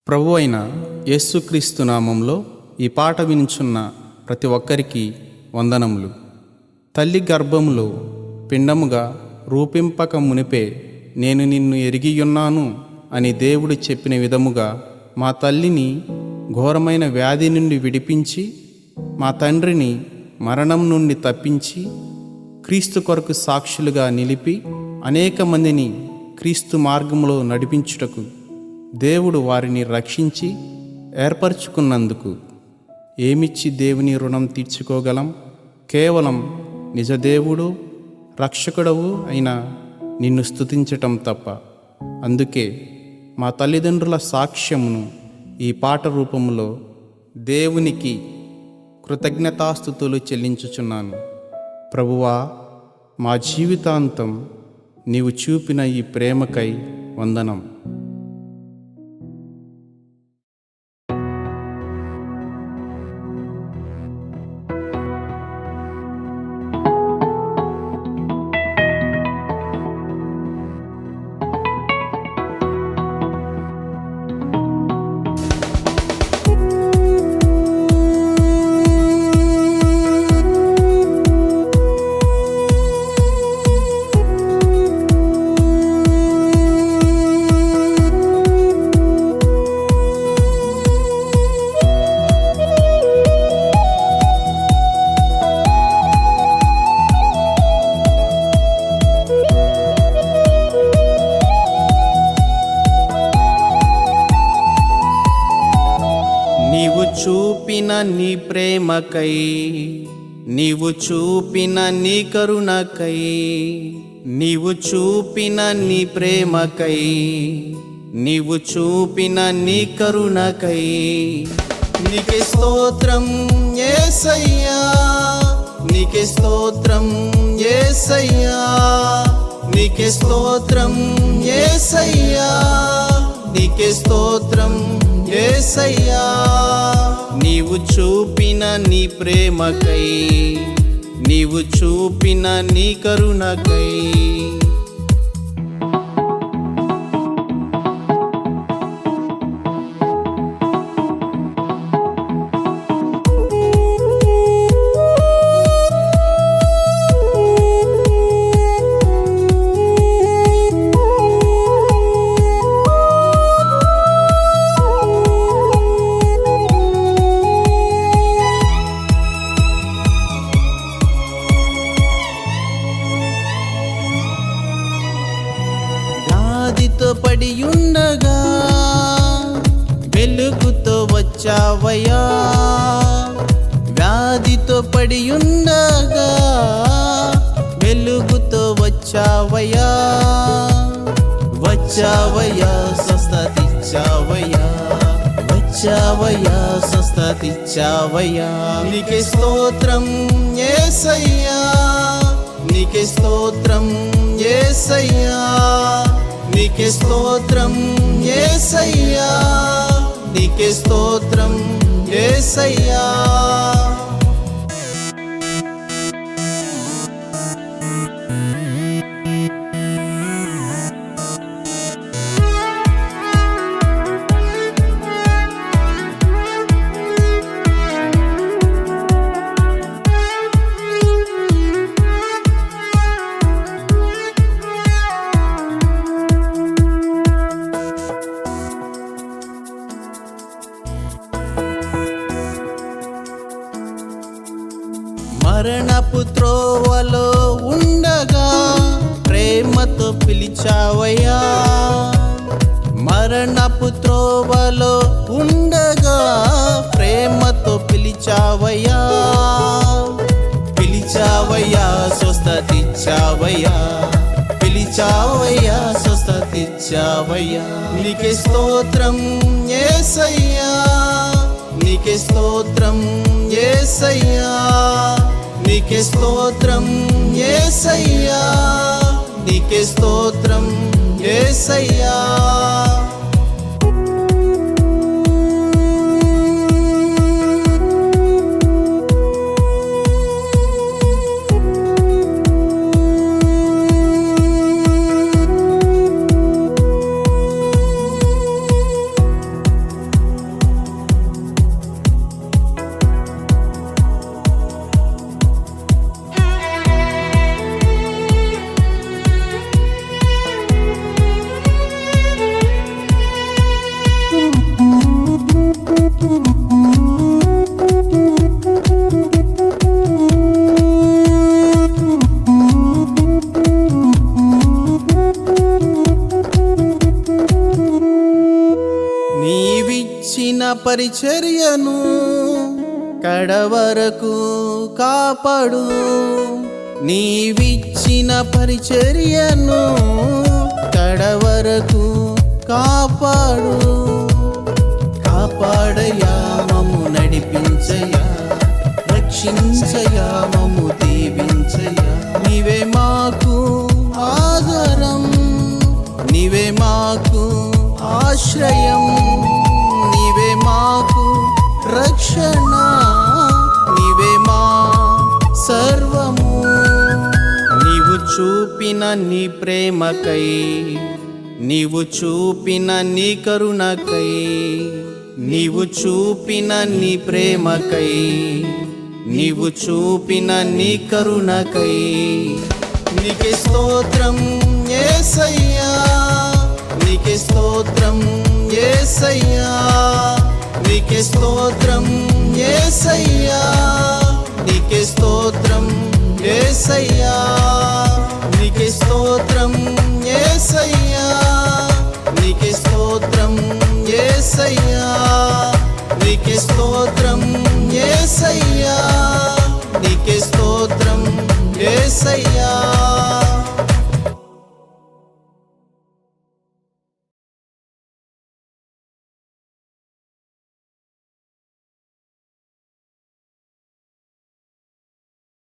ప్రభు అయిన యేసుక్రీస్తు నామంలో ఈ పాట వినుచున్న ప్రతి ఒక్కరికి వందనములు. తల్లి గర్భములో పిండముగా రూపింపక మునిపే నేను నిన్ను ఎరిగియున్నాను అని దేవుడు చెప్పిన విధముగా మా తల్లిని ఘోరమైన వ్యాధి నుండి విడిపించి, మా తండ్రిని మరణం నుండి తప్పించి, క్రీస్తు కొరకు సాక్షులుగా నిలిపి అనేక మందిని క్రీస్తు మార్గములో నడిపించుటకు దేవుడు వారిని రక్షించి ఏర్పరచుకున్నందుకు ఏమిచ్చి దేవుని రుణం తీర్చుకోగలం? కేవలం నిజదేవుడు రక్షకుడవు అయిన నిన్ను స్తుతించటం తప్ప. అందుకే మా తల్లిదండ్రుల సాక్ష్యమును ఈ పాట రూపంలో దేవునికి కృతజ్ఞతాస్తుతులు చెల్లించుచున్నాను. ప్రభువా, మా జీవితాంతం నీవు చూపిన ఈ ప్రేమకై వందనం. నీవు చూపిన నీ ప్రేమకై, నీవు చూపిన నీ కరుణకై, నీవు చూపిన నీ ప్రేమకై, నీవు చూపిన నీ కరుణకై, నీకే స్తోత్రం యేసయ్యా, నీకే స్తోత్రం యేసయ్యా, నీకే స్తోత్రం యేసయ్యా, నీకే స్తోత్రం యేసయ్యా. నీవు చూపిన నీ ప్రేమకై, నీవు చూపిన నీ కరుణకై, వ్యాధితో పడియుండగా వెలుగుతో వచ్చావయ్యా, వ్యాధితో పడియుండగా వెలుగుతో వచ్చావయ్యా, వచ్చావయ్యా స్వస్థతిచ్చావయ్యా, వచ్చావయ్యా స్వస్థతిచ్చావయ్యా. నీకే స్తోత్రం యేసయ్యా, నీకే స్తోత్రం యేసయ్యా, నీకే స్తోత్రం యేసయ్యా, నీకే స్తోత్రం యేసయ్యా. మరణపు త్రోవలో ఉండగా ప్రేమతో పిలిచావయ్యా, మరణపు త్రోవలో ఉండగా ప్రేమతో పిలిచావయ్యా, పిలిచావయ్యా స్వస్థతిచ్చావయ్యా, పిలిచావయ్యా స్వస్థతిచ్చావయ్యా. నీకే స్తోత్రం యేసయ్యా, నీకే స్తోత్రం యేసయ్యా, నీకే స్తోత్రం యేసయ్యా, నీకే స్తోత్రం యేసయ్యా. నీవిచ్చిన పరిచర్యను కడవరకు కాపాడు. నీవిచ్చిన పరిచర్యను కడవరకు కాపాడు. కాపాడయా మమ్ము నడిపించయా, రక్షించయా మమ్ము దీవించయా. నీవే మాకు ఆధారం, నీవే మాకు ఆశ్రయం, నీవే మాకు రక్షణ, నీవే మా సర్వము. నీవు చూపిన నీ ప్రేమకై, నీవు చూపిన నీ కరుణకై, నీవు చూపిన నీ ప్రేమకై, నీవు చూపిన నీ కరుణకై నీకే స్తోత్రం యేసయ్యా, నీకే స్తోత్రం యేసయ్యా, నీకే స్తోత్రం యేసయ్యా, నీకే స్తోత్రం యేసయ్యా, నీకే స్తోత్రం